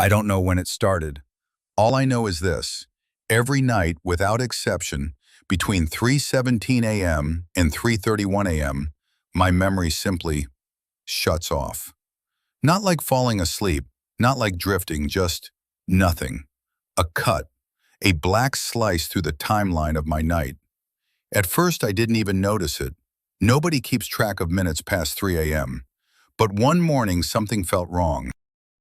I don't know when it started. All I know is this. Every night, without exception, between 3:17 a.m. and 3:31 a.m., my memory simply shuts off. Not like falling asleep, not like drifting, just nothing. A cut, a black slice through the timeline of my night. At first, I didn't even notice it. Nobody keeps track of minutes past 3 a.m. But one morning, something felt wrong.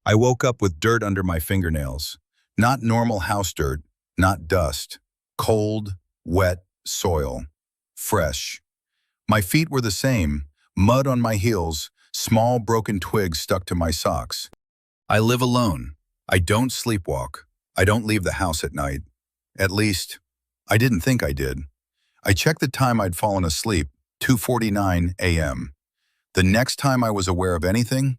I woke up with dirt under my fingernails. Not normal house dirt, not dust. Cold, wet soil. Fresh. My feet were the same, mud on my heels, small broken twigs stuck to my socks. I live alone. I don't sleepwalk. I don't leave the house at night. At least, I didn't think I did. I checked the time I'd fallen asleep, 2:49 a.m. The next time I was aware of anything,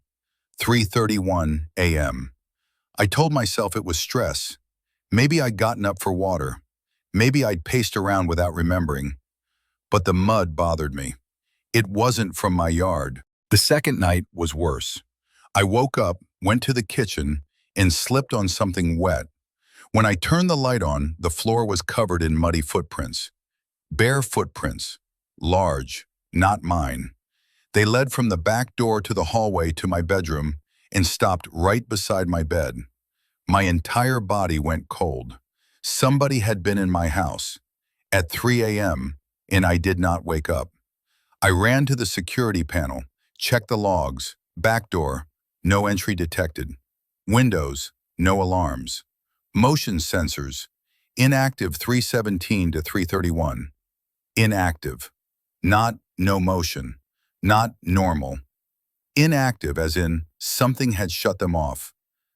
3:31 a.m. I told myself it was stress. Maybe I'd gotten up for water. Maybe I'd paced around without remembering. But the mud bothered me. It wasn't from my yard. The second night was worse. I woke up, went to the kitchen, and slipped on something wet. When I turned the light on, the floor was covered in muddy footprints. Bare footprints. Large, not mine. They led from the back door to the hallway to my bedroom and stopped right beside my bed. My entire body went cold. Somebody had been in my house at 3 a.m. and I did not wake up. I ran to the security panel, checked the logs, back door, no entry detected. Windows, no alarms. Motion sensors, inactive 3:17 to 3:31. Inactive, not no motion, not normal. Inactive as in something had shut them off,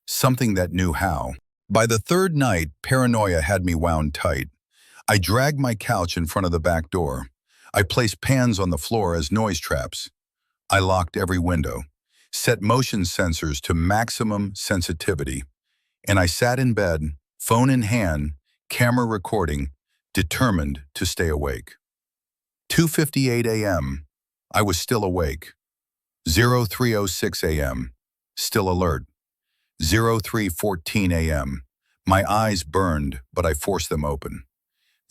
something that knew how. By the third night, paranoia had me wound tight. I dragged my couch in front of the back door. I placed pans on the floor as noise traps. I locked every window, set motion sensors to maximum sensitivity, and I sat in bed, phone in hand, camera recording, determined to stay awake. 2:58 a.m. I was still awake. 03:06 a.m. Still alert. 03:14 a.m. My eyes burned, but I forced them open.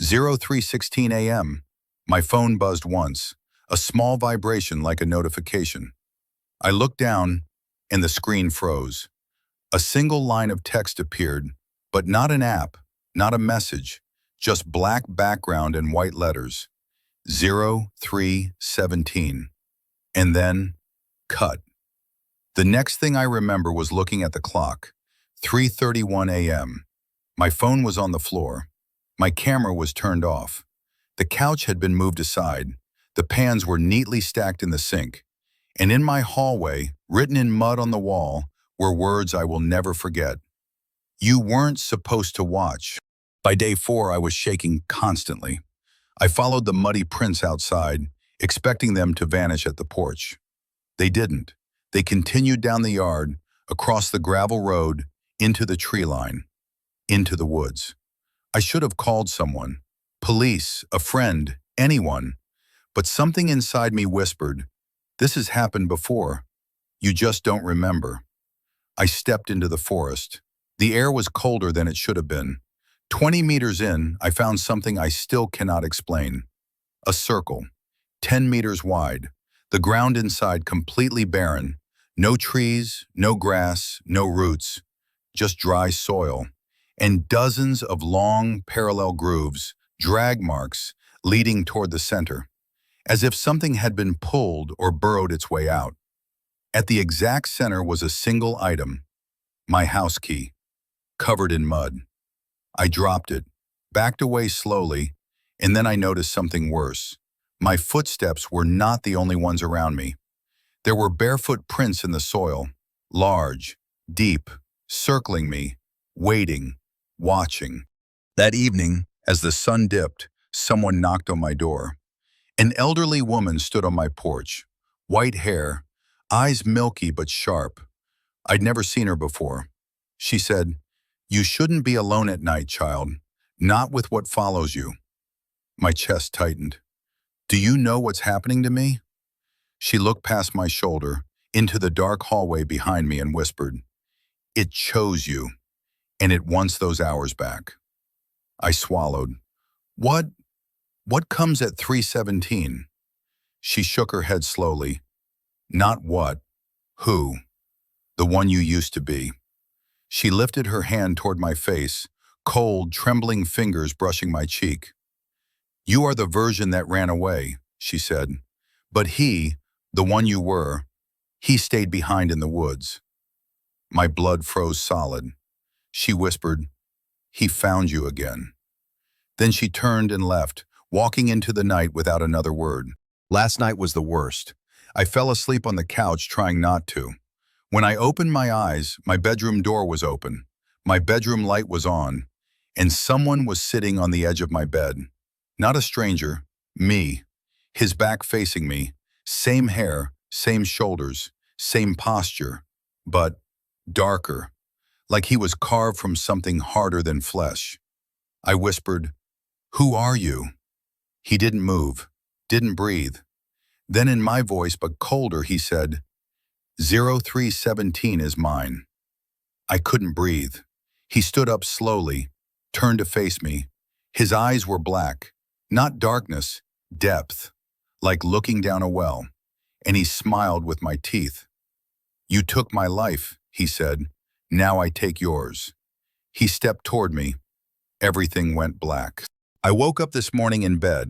03:16 a.m. My phone buzzed once, a small vibration like a notification. I looked down, and the screen froze. A single line of text appeared, but not an app, not a message, just black background and white letters. 03:17. And then, cut. The next thing I remember was looking at the clock. 3:31 a.m. My phone was on the floor. My camera was turned off. The couch had been moved aside. The pans were neatly stacked in the sink. And in my hallway, written in mud on the wall, were words I will never forget. You weren't supposed to watch. By day 4, I was shaking constantly. I followed the muddy prints outside, expecting them to vanish at the porch. They didn't. They continued down the yard, across the gravel road, into the tree line, into the woods. I should have called someone, police, a friend, anyone, but something inside me whispered, "This has happened before. You just don't remember." I stepped into the forest. The air was colder than it should have been. 20 meters in, I found something I still cannot explain. A circle, 10 meters wide, the ground inside completely barren. No trees, no grass, no roots, just dry soil, and dozens of long, parallel grooves, drag marks, leading toward the center, as if something had been pulled or burrowed its way out. At the exact center was a single item, my house key, covered in mud. I dropped it, backed away slowly, and then I noticed something worse. My footsteps were not the only ones around me. There were barefoot prints in the soil, large, deep, circling me, waiting, watching. That evening, as the sun dipped, someone knocked on my door. An elderly woman stood on my porch, white hair, eyes milky but sharp. I'd never seen her before. She said, "You shouldn't be alone at night, child, not with what follows you." My chest tightened. "Do you know what's happening to me?" She looked past my shoulder, into the dark hallway behind me and whispered, It chose you, and it wants those hours back. I swallowed. What? What comes at 3:17? She shook her head slowly. Not what. Who? The one you used to be. She lifted her hand toward my face, cold, trembling fingers brushing my cheek. You are the version that ran away, she said. But he, the one you were, he stayed behind in the woods. My blood froze solid. She whispered, he found you again. Then she turned and left, walking into the night without another word. Last night was the worst. I fell asleep on the couch trying not to. When I opened my eyes, my bedroom door was open. My bedroom light was on, and someone was sitting on the edge of my bed. Not a stranger, me. His back facing me, same hair, same shoulders, same posture, but darker, like he was carved from something harder than flesh. I whispered, who are you? He didn't move, didn't breathe. Then in my voice, but colder, he said, 0317 is mine. I couldn't breathe. He stood up slowly, turned to face me. His eyes were black, not darkness, depth, like looking down a well, and he smiled with my teeth. You took my life, he said. Now I take yours. He stepped toward me. Everything went black. I woke up this morning in bed,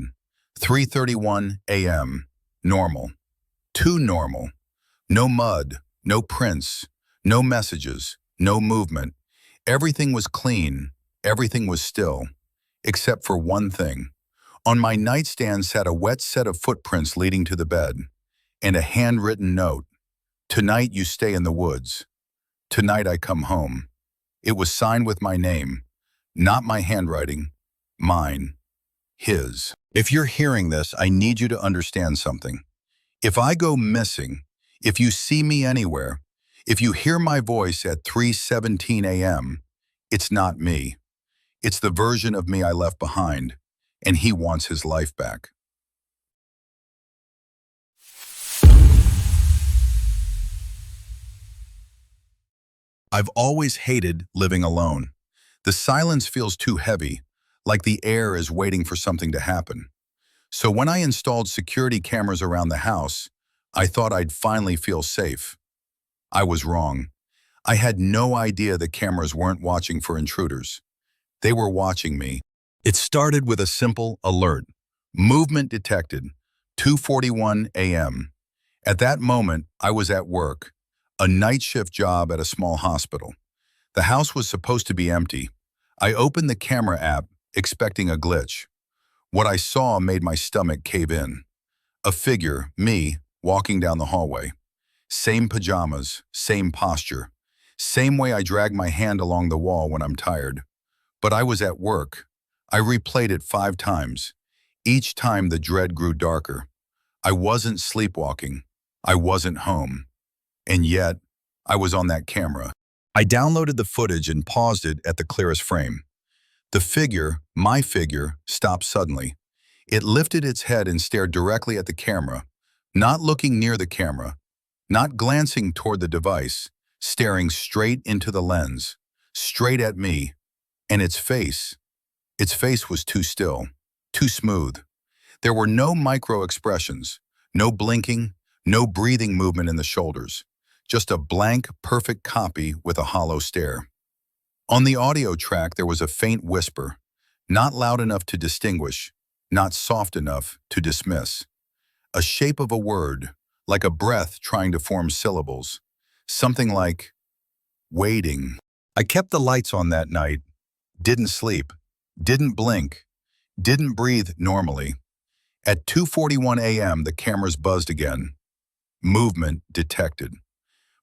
3:31 a.m., normal. Too normal. No mud, no prints, no messages, no movement. Everything was clean, everything was still, except for one thing. On my nightstand sat a wet set of footprints leading to the bed, and a handwritten note. Tonight you stay in the woods. Tonight I come home. It was signed with my name, not my handwriting, mine, his. If you're hearing this, I need you to understand something. If I go missing, if you see me anywhere, if you hear my voice at 3:17 a.m., it's not me. It's the version of me I left behind, and he wants his life back. I've always hated living alone. The silence feels too heavy, like the air is waiting for something to happen. So when I installed security cameras around the house, I thought I'd finally feel safe. I was wrong. I had no idea the cameras weren't watching for intruders. They were watching me. It started with a simple alert. Movement detected, 2:41 a.m. At that moment, I was at work, a night shift job at a small hospital. The house was supposed to be empty. I opened the camera app, expecting a glitch. What I saw made my stomach cave in. A figure, me, walking down the hallway. Same pajamas, same posture, same way I drag my hand along the wall when I'm tired. But I was at work. I replayed it 5 times. Each time the dread grew darker. I wasn't sleepwalking. I wasn't home. And yet, I was on that camera. I downloaded the footage and paused it at the clearest frame. The figure, my figure, stopped suddenly. It lifted its head and stared directly at the camera, not looking near the camera, not glancing toward the device, staring straight into the lens, straight at me. And its face was too still, too smooth. There were no micro expressions, no blinking, no breathing movement in the shoulders, just a blank, perfect copy with a hollow stare. On the audio track, there was a faint whisper, not loud enough to distinguish, not soft enough to dismiss. A shape of a word, like a breath trying to form syllables. Something like, waiting. I kept the lights on that night, didn't sleep, didn't blink, didn't breathe normally. At 2:41 a.m., the cameras buzzed again. Movement detected.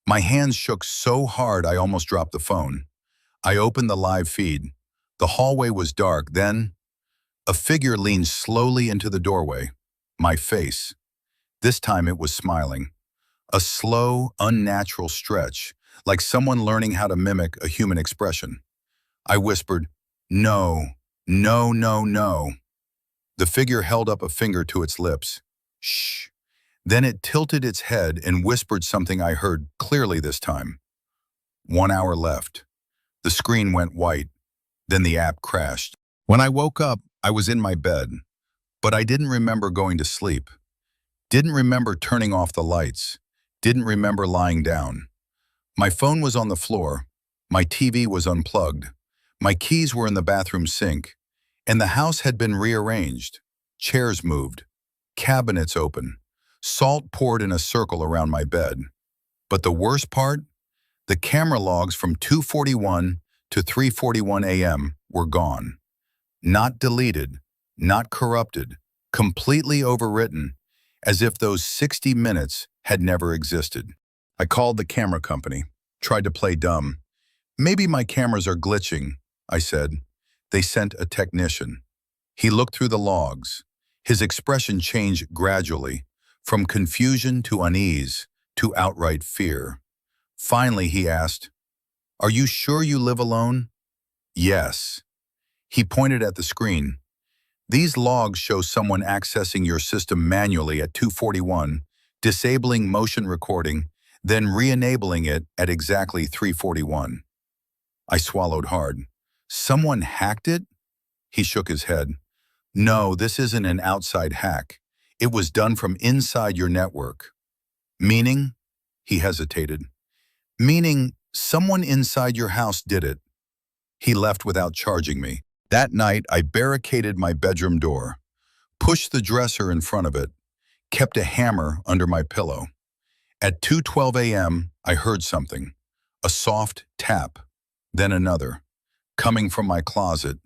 My hands shook so hard I almost dropped the phone. I opened the live feed. The hallway was dark. Then, a figure leaned slowly into the doorway. My face. This time it was smiling. A slow, unnatural stretch, like someone learning how to mimic a human expression. I whispered, no, no, no, no. The figure held up a finger to its lips. Shh. Then it tilted its head and whispered something I heard clearly this time. 1 hour left. The screen went white. Then the app crashed. When I woke up, I was in my bed, but I didn't remember going to sleep. Didn't remember turning off the lights. Didn't remember lying down. My phone was on the floor. My TV was unplugged. My keys were in the bathroom sink. And the house had been rearranged. Chairs moved. Cabinets open. Salt poured in a circle around my bed. But the worst part? The camera logs from 2:41 to 3:41 a.m. were gone. Not deleted, not corrupted, completely overwritten, as if those 60 minutes had never existed. I called the camera company, tried to play dumb. "Maybe my cameras are glitching," I said. They sent a technician. He looked through the logs. His expression changed gradually, from confusion to unease to outright fear. Finally, he asked, "Are you sure you live alone?" "Yes." He pointed at the screen. "These logs show someone accessing your system manually at 2:41, disabling motion recording, then re-enabling it at exactly 3:41. I swallowed hard. "Someone hacked it?" He shook his head. "No, this isn't an outside hack. It was done from inside your network." "Meaning?" He hesitated. "Meaning someone inside your house did it." He left without charging me. That night, I barricaded my bedroom door, pushed the dresser in front of it, kept a hammer under my pillow. At 2:12 a.m., I heard something, a soft tap, then another, coming from my closet.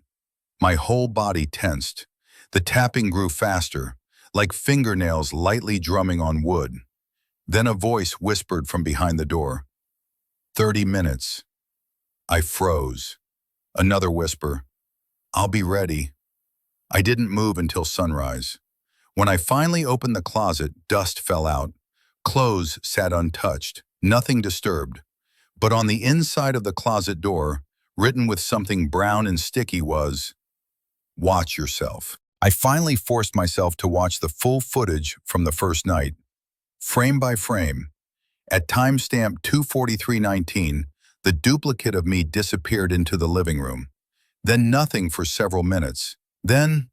My whole body tensed. The tapping grew faster, like fingernails lightly drumming on wood. Then a voice whispered from behind the door, 30 minutes. I froze. Another whisper, "I'll be ready." I didn't move until sunrise. When I finally opened the closet, dust fell out. Clothes sat untouched, nothing disturbed. But on the inside of the closet door, written with something brown and sticky was, "Watch yourself." I finally forced myself to watch the full footage from the first night, frame by frame. At timestamp 2:43:19, the duplicate of me disappeared into the living room. Then nothing for several minutes. Then,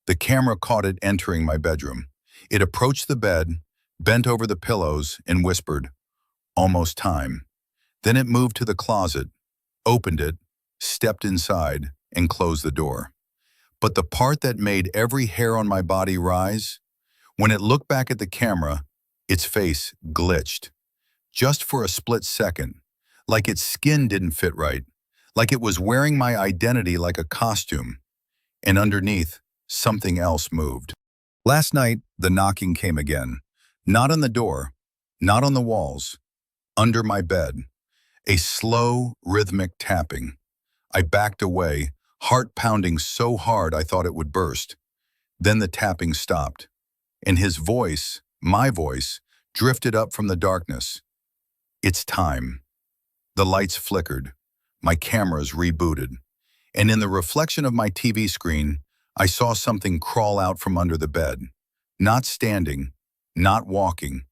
the camera caught it entering my bedroom. It approached the bed, bent over the pillows, and whispered, "Almost time." Then it moved to the closet, opened it, stepped inside, and closed the door. But the part that made every hair on my body rise, when it looked back at the camera, its face glitched. Just for a split second, like its skin didn't fit right, like it was wearing my identity like a costume. And underneath, something else moved. Last night, the knocking came again. Not on the door, not on the walls, under my bed. A slow, rhythmic tapping. I backed away, heart pounding so hard I thought it would burst. Then the tapping stopped, and his voice, my voice, drifted up from the darkness. "It's time." The lights flickered. My cameras rebooted. And in the reflection of my TV screen, I saw something crawl out from under the bed. Not standing, not walking.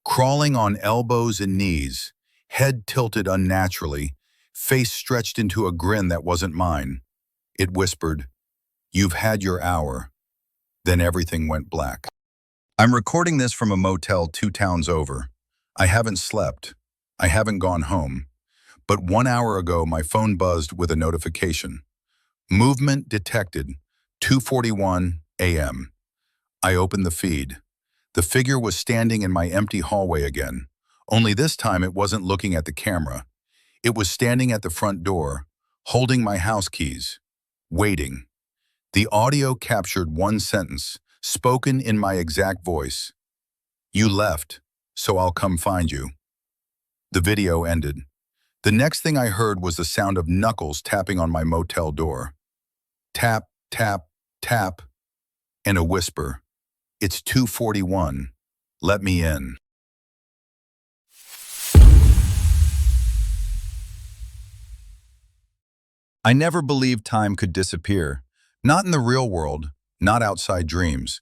Crawling on elbows and knees, head tilted unnaturally, face stretched into a grin that wasn't mine. It whispered, "You've had your hour." Then everything went black. I'm recording this from a motel 2 towns over. I haven't slept. I haven't gone home. But 1 hour ago, my phone buzzed with a notification. Movement detected, 2:41 a.m. I opened the feed. The figure was standing in my empty hallway again. Only this time it wasn't looking at the camera. It was standing at the front door, holding my house keys, waiting. The audio captured one sentence, spoken in my exact voice. "You left, so I'll come find you." The video ended. The next thing I heard was the sound of knuckles tapping on my motel door. Tap, tap, tap, and a whisper. "It's 2:41. Let me in." I never believed time could disappear. Not in the real world, not outside dreams.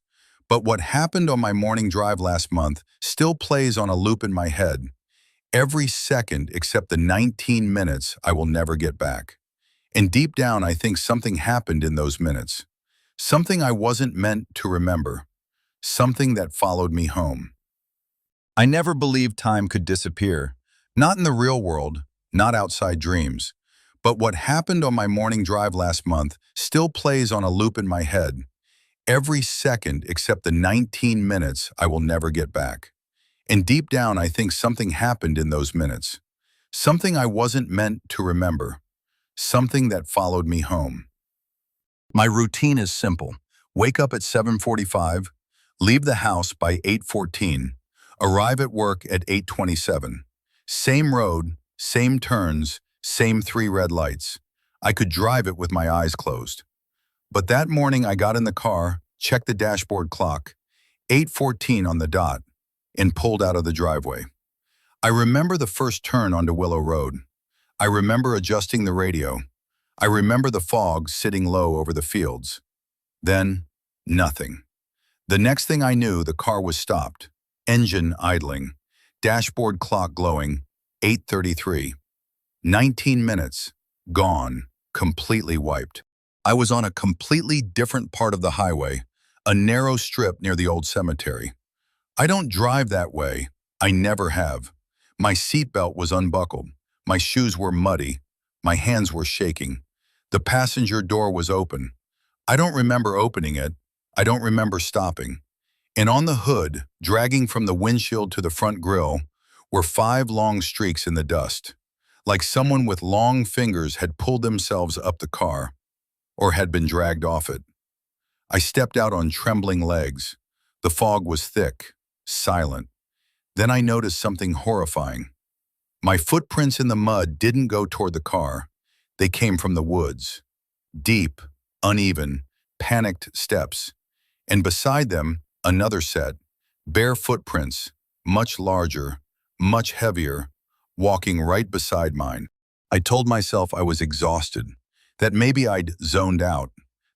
But what happened on my morning drive last month still plays on a loop in my head. Every second except the 19 minutes I will never get back. And deep down, I think something happened in those minutes. Something I wasn't meant to remember. Something that followed me home. I never believed time could disappear. Not in the real world, not outside dreams. But what happened on my morning drive last month still plays on a loop in my head. Every second except the 19 minutes I will never get back. And deep down, I think something happened in those minutes. Something I wasn't meant to remember. Something that followed me home. My routine is simple. Wake up at 7:45, leave the house by 8:14, arrive at work at 8:27. Same road, same turns, same 3 red lights. I could drive it with my eyes closed. But that morning I got in the car, checked the dashboard clock, 8:14 on the dot, and pulled out of the driveway. I remember the first turn onto Willow Road. I remember adjusting the radio. I remember the fog sitting low over the fields. Then, nothing. The next thing I knew, the car was stopped, engine idling, dashboard clock glowing, 8:33. 19 minutes, gone, completely wiped. I was on a completely different part of the highway, a narrow strip near the old cemetery. I don't drive that way. I never have. My seatbelt was unbuckled. My shoes were muddy. My hands were shaking. The passenger door was open. I don't remember opening it. I don't remember stopping. And on the hood, dragging from the windshield to the front grille, were 5 long streaks in the dust, like someone with long fingers had pulled themselves up the car, or had been dragged off it. I stepped out on trembling legs. The fog was thick, silent. Then I noticed something horrifying. My footprints in the mud didn't go toward the car. They came from the woods. Deep, uneven, panicked steps. And beside them, another set. Bare footprints, much larger, much heavier, walking right beside mine. I told myself I was exhausted, that maybe I'd zoned out,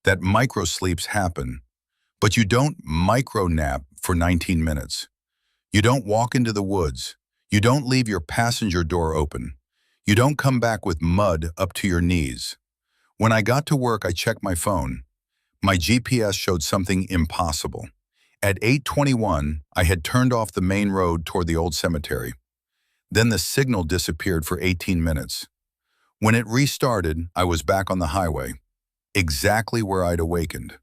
that micro-sleeps happen. But you don't micro-nap for 19 minutes. You don't walk into the woods. You don't leave your passenger door open. You don't come back with mud up to your knees. When I got to work, I checked my phone. My GPS showed something impossible. At 8:21, I had turned off the main road toward the old cemetery. Then the signal disappeared for 18 minutes. When it restarted, I was back on the highway, exactly where I'd awakened.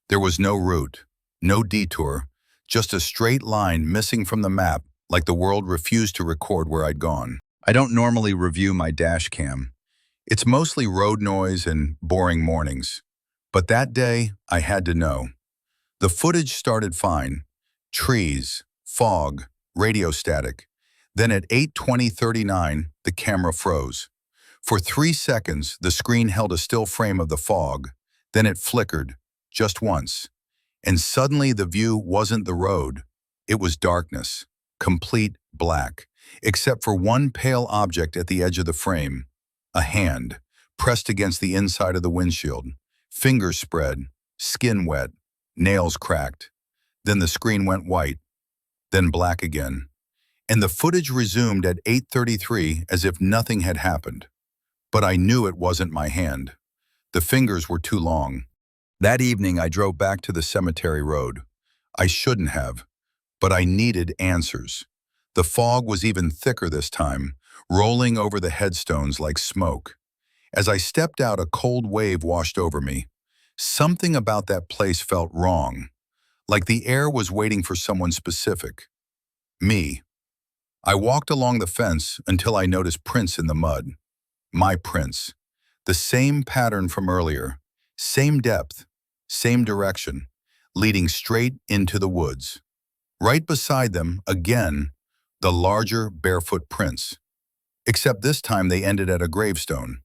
There was no route, no detour, just a straight line missing from the map, like the world refused to record where I'd gone. I don't normally review my dash cam. It's mostly road noise and boring mornings. But that day, I had to know. The footage started fine. Trees, fog, radio static. Then at 8:20:39, the camera froze. For 3 seconds, the screen held a still frame of the fog. Then it flickered, just once. And suddenly the view wasn't the road. It was darkness, complete black, except for one pale object at the edge of the frame. A hand, pressed against the inside of the windshield. Fingers spread, skin wet, nails cracked. Then the screen went white, then black again. And the footage resumed at 8:33 as if nothing had happened. But I knew it wasn't my hand. The fingers were too long. That evening, I drove back to the cemetery road. I shouldn't have, but I needed answers. The fog was even thicker this time, rolling over the headstones like smoke. As I stepped out, a cold wave washed over me. Something about that place felt wrong, like the air was waiting for someone specific. Me. I walked along the fence until I noticed prints in the mud. My prints. The same pattern from earlier, same depth, same direction, leading straight into the woods. Right beside them, again, the larger barefoot prints. Except this time they ended at a gravestone,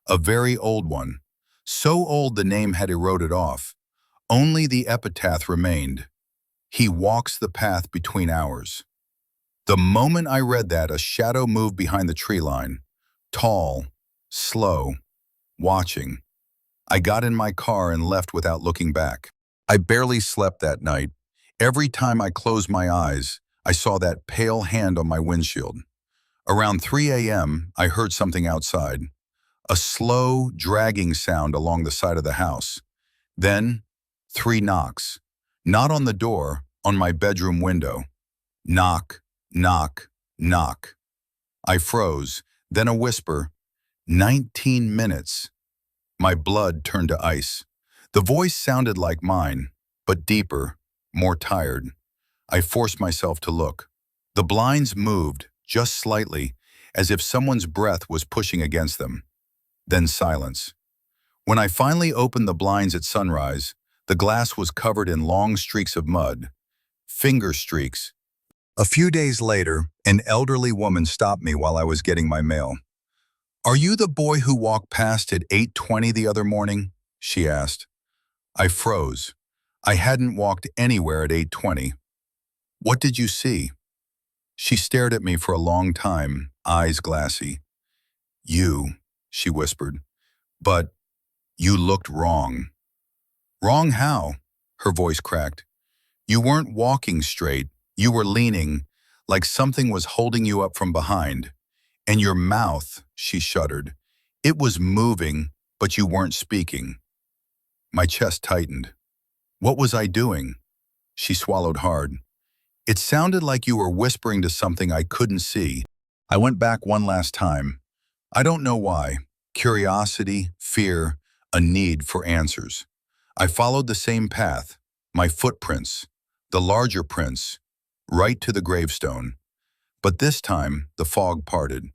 a very old one. So old the name had eroded off. Only the epitaph remained. He walks the path between ours. The moment I read that, a shadow moved behind the tree line. Tall, slow, watching. I got in my car and left without looking back. I barely slept that night. Every time I closed my eyes, I saw that pale hand on my windshield. Around 3 a.m., I heard something outside, a slow, dragging sound along the side of the house. Then, 3 knocks. Not on the door, on my bedroom window. Knock, knock, knock. I froze, then a whisper, 19 minutes. My blood turned to ice. The voice sounded like mine, but deeper, more tired. I forced myself to look. The blinds moved, just slightly, as if someone's breath was pushing against them. Then silence. When I finally opened the blinds at sunrise, the glass was covered in long streaks of mud. Finger streaks. A few days later, an elderly woman stopped me while I was getting my mail. "Are you the boy who walked past at 8:20 the other morning?" she asked. I froze. I hadn't walked anywhere at 8:20. "What did you see?" She stared at me for a long time, eyes glassy. "You," she whispered, "but you looked wrong." "Wrong how?" Her voice cracked. "You weren't walking straight. You were leaning, like something was holding you up from behind. And your mouth," she shuddered, "it was moving, but you weren't speaking." My chest tightened. "What was I doing?" She swallowed hard. "It sounded like you were whispering to something I couldn't see." I went back one last time. I don't know why. Curiosity, fear, a need for answers. I followed the same path, my footprints, the larger prints, right to the gravestone. But this time, the fog parted,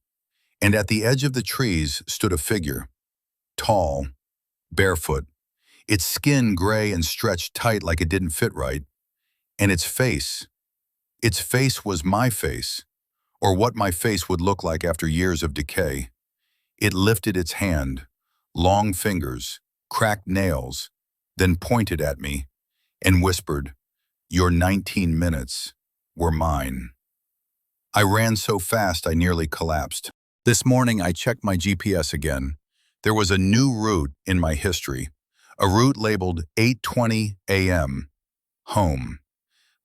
and at the edge of the trees stood a figure, tall, barefoot, its skin gray and stretched tight like it didn't fit right, and its face was my face, or what my face would look like after years of decay. It lifted its hand, long fingers, cracked nails, then pointed at me and whispered, "Your 19 minutes were mine." I ran so fast I nearly collapsed. This morning I checked my GPS again. There was a new route in my history, a route labeled 8:20 a.m., home.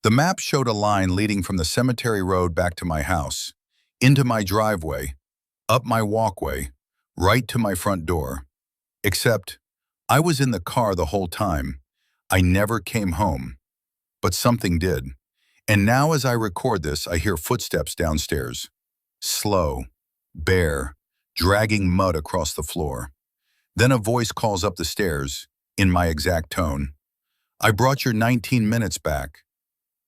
The map showed a line leading from the cemetery road back to my house, into my driveway, up my walkway, right to my front door. Except, I was in the car the whole time. I never came home. But something did. And now as I record this, I hear footsteps downstairs. Slow, bare, dragging mud across the floor. Then a voice calls up the stairs, in my exact tone. "I brought your 19 minutes back."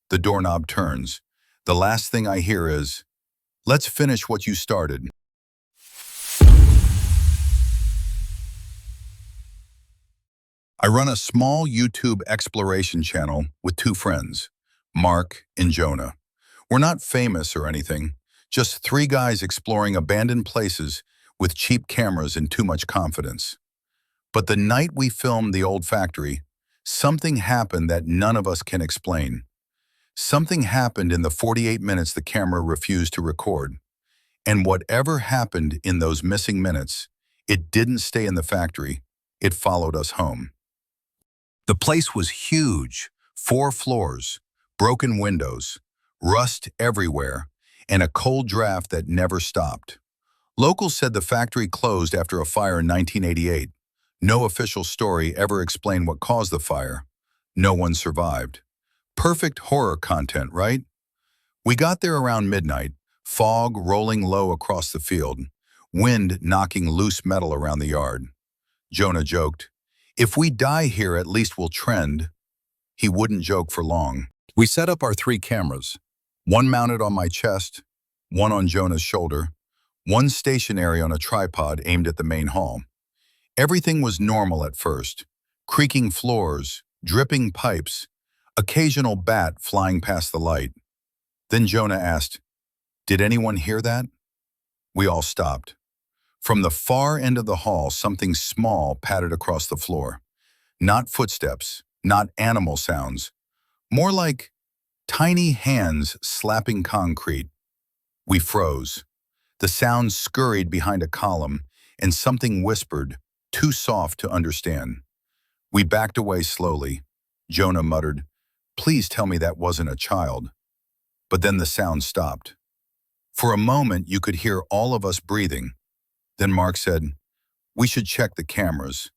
The doorknob turns. The last thing I hear is, "Let's finish what you started." I run a small YouTube exploration channel with 2 friends, Mark and Jonah. We're not famous or anything, just 3 guys exploring abandoned places with cheap cameras and too much confidence. But the night we filmed the old factory, something happened that none of us can explain. Something happened in the 48 minutes the camera refused to record. And whatever happened in those missing minutes, it didn't stay in the factory. It followed us home. The place was huge, 4 floors, broken windows, rust everywhere, and a cold draft that never stopped. Locals said the factory closed after a fire in 1988. No official story ever explained what caused the fire. No one survived. Perfect horror content, right? We got there around midnight, fog rolling low across the field, wind knocking loose metal around the yard. Jonah joked, "If we die here, at least we'll trend." He wouldn't joke for long. We set up our 3 cameras, one mounted on my chest, one on Jonah's shoulder, one stationary on a tripod aimed at the main hall. Everything was normal at first. Creaking floors, dripping pipes, occasional bat flying past the light. Then Jonah asked, "Did anyone hear that?" We all stopped. From the far end of the hall, something small padded across the floor. Not footsteps, not animal sounds, more like tiny hands slapping concrete. We froze. The sound scurried behind a column, and something whispered, too soft to understand. We backed away slowly. Jonah muttered, "Please tell me that wasn't a child." But then the sound stopped. For a moment, you could hear all of us breathing. Then Mark said, "We should check the cameras."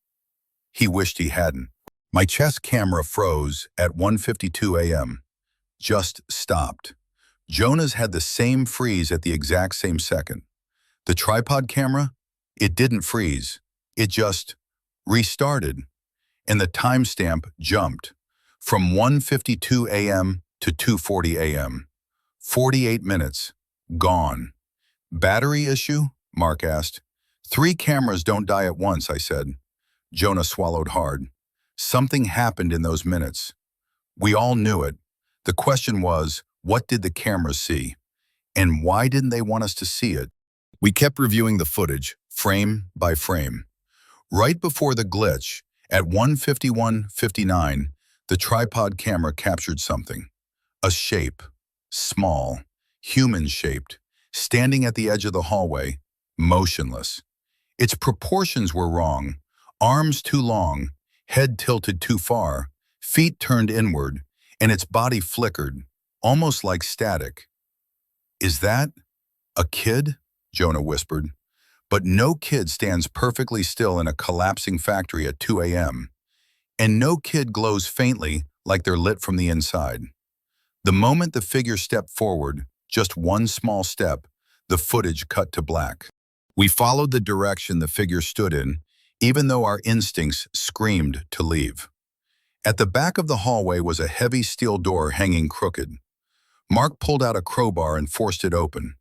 He wished he hadn't. My chest camera froze at 1:52 a.m. Just stopped. Jonah's had the same freeze at the exact same second. The tripod camera? It didn't freeze. It just restarted. And the timestamp jumped from 1:52 a.m. to 2:40 a.m. 48 minutes. Gone. Battery issue? Mark asked. 3 cameras don't die at once, I said. Jonah swallowed hard. Something happened in those minutes. We all knew it. The question was, what did the cameras see? And why didn't they want us to see it? We kept reviewing the footage, frame by frame. Right before the glitch, at 1:51:59, the tripod camera captured something. A shape, small, human-shaped, standing at the edge of the hallway, motionless. Its proportions were wrong, arms too long, head tilted too far, feet turned inward, and its body flickered, almost like static. "Is that a kid?" Jonah whispered. But no kid stands perfectly still in a collapsing factory at 2 a.m. And no kid glows faintly like they're lit from the inside. The moment the figure stepped forward, just one small step, the footage cut to black. We followed the direction the figure stood in, even though our instincts screamed to leave. At the back of the hallway was a heavy steel door hanging crooked. Mark pulled out a crowbar and forced it open.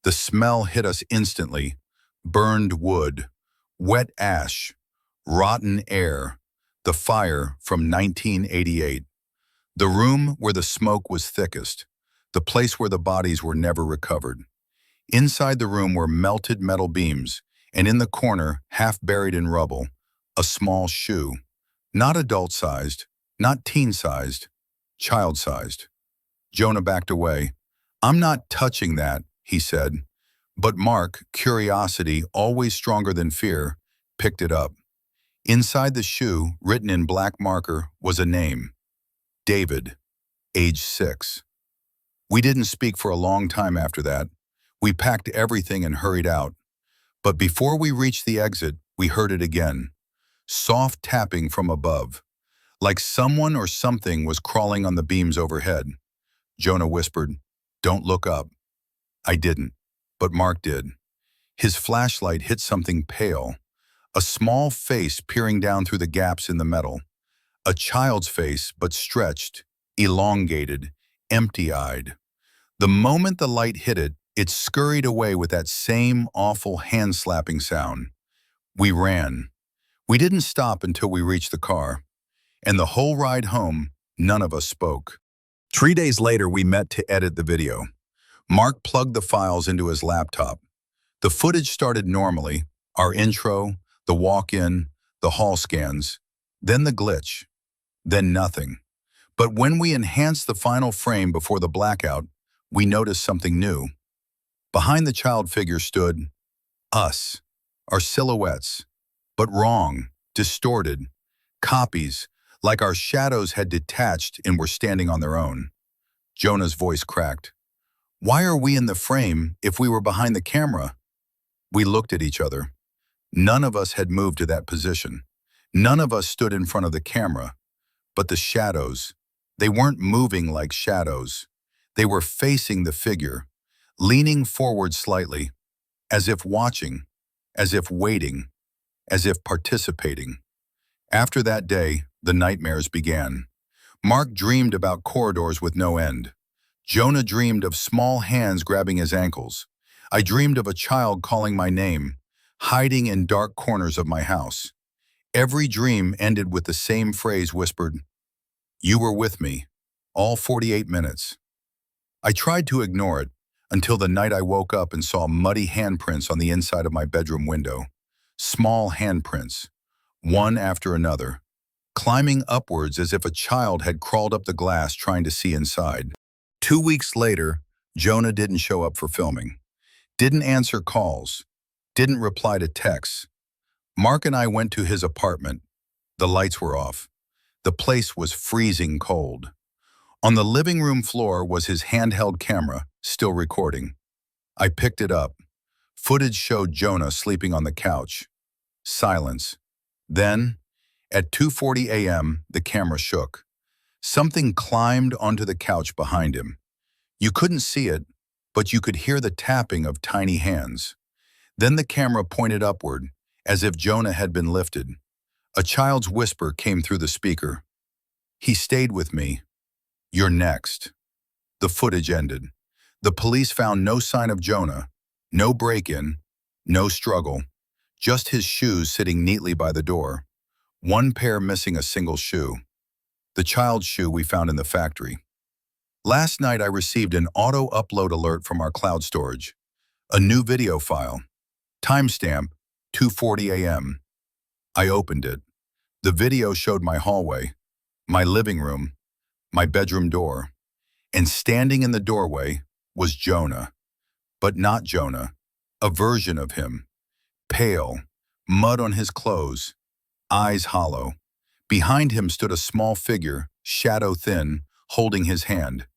The smell hit us instantly. Burned wood, wet ash, rotten air, the fire from 1988. The room where the smoke was thickest, the place where the bodies were never recovered. Inside the room were melted metal beams, and in the corner, half buried in rubble, a small shoe. Not adult-sized, not teen-sized, child-sized. Jonah backed away. "I'm not touching that," he said. But Mark, curiosity always stronger than fear, picked it up. Inside the shoe, written in black marker, was a name. David, age 6. We didn't speak for a long time after that. We packed everything and hurried out. But before we reached the exit, we heard it again. Soft tapping from above. Like someone or something was crawling on the beams overhead. Jonah whispered, "Don't look up." I didn't. But Mark did. His flashlight hit something pale, a small face peering down through the gaps in the metal. A child's face, but stretched, elongated, empty-eyed. The moment the light hit it, it scurried away with that same awful hand-slapping sound. We ran. We didn't stop until we reached the car. And the whole ride home, none of us spoke. 3 days later, we met to edit the video. Mark plugged the files into his laptop. The footage started normally, our intro, the walk-in, the hall scans, then the glitch, then nothing. But when we enhanced the final frame before the blackout, we noticed something new. Behind the child figure stood us, our silhouettes, but wrong, distorted, copies, like our shadows had detached and were standing on their own. Jonah's voice cracked. "Why are we in the frame if we were behind the camera?" We looked at each other. None of us had moved to that position. None of us stood in front of the camera. But the shadows, they weren't moving like shadows. They were facing the figure, leaning forward slightly, as if watching, as if waiting, as if participating. After that day, the nightmares began. Mark dreamed about corridors with no end. Jonah dreamed of small hands grabbing his ankles. I dreamed of a child calling my name, hiding in dark corners of my house. Every dream ended with the same phrase whispered, "You were with me, all 48 minutes." I tried to ignore it until the night I woke up and saw muddy handprints on the inside of my bedroom window. Small handprints, one after another, climbing upwards as if a child had crawled up the glass trying to see inside. 2 weeks later, Jonah didn't show up for filming, didn't answer calls, didn't reply to texts. Mark and I went to his apartment. The lights were off. The place was freezing cold. On the living room floor was his handheld camera, still recording. I picked it up. Footage showed Jonah sleeping on the couch. Silence. Then, at 2:40 a.m., the camera shook. Something climbed onto the couch behind him. You couldn't see it, but you could hear the tapping of tiny hands. Then the camera pointed upward, as if Jonah had been lifted. A child's whisper came through the speaker. "He stayed with me. You're next." The footage ended. The police found no sign of Jonah, no break-in, no struggle, just his shoes sitting neatly by the door, one pair missing a single shoe. The child's shoe we found in the factory. Last night I received an auto-upload alert from our cloud storage. A new video file. Timestamp, 2:40 a.m. I opened it. The video showed my hallway, my living room, my bedroom door, and standing in the doorway was Jonah. But not Jonah, a version of him. Pale, mud on his clothes, eyes hollow. Behind him stood a small figure, shadow-thin, holding his hand.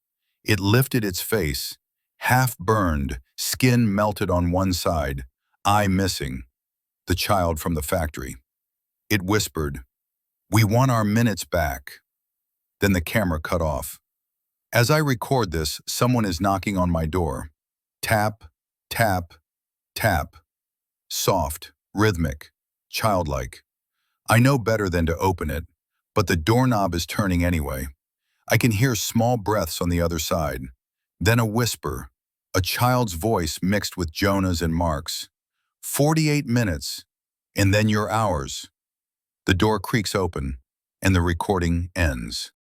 It lifted its face, half-burned, skin melted on one side, eye missing. The child from the factory. It whispered, "We want our minutes back." Then the camera cut off. As I record this, someone is knocking on my door. Tap, tap, tap. Soft, rhythmic, childlike. I know better than to open it, but the doorknob is turning anyway. I can hear small breaths on the other side. Then a whisper, a child's voice mixed with Jonah's and Mark's. 48 minutes, and then you're ours. The door creaks open, and the recording ends.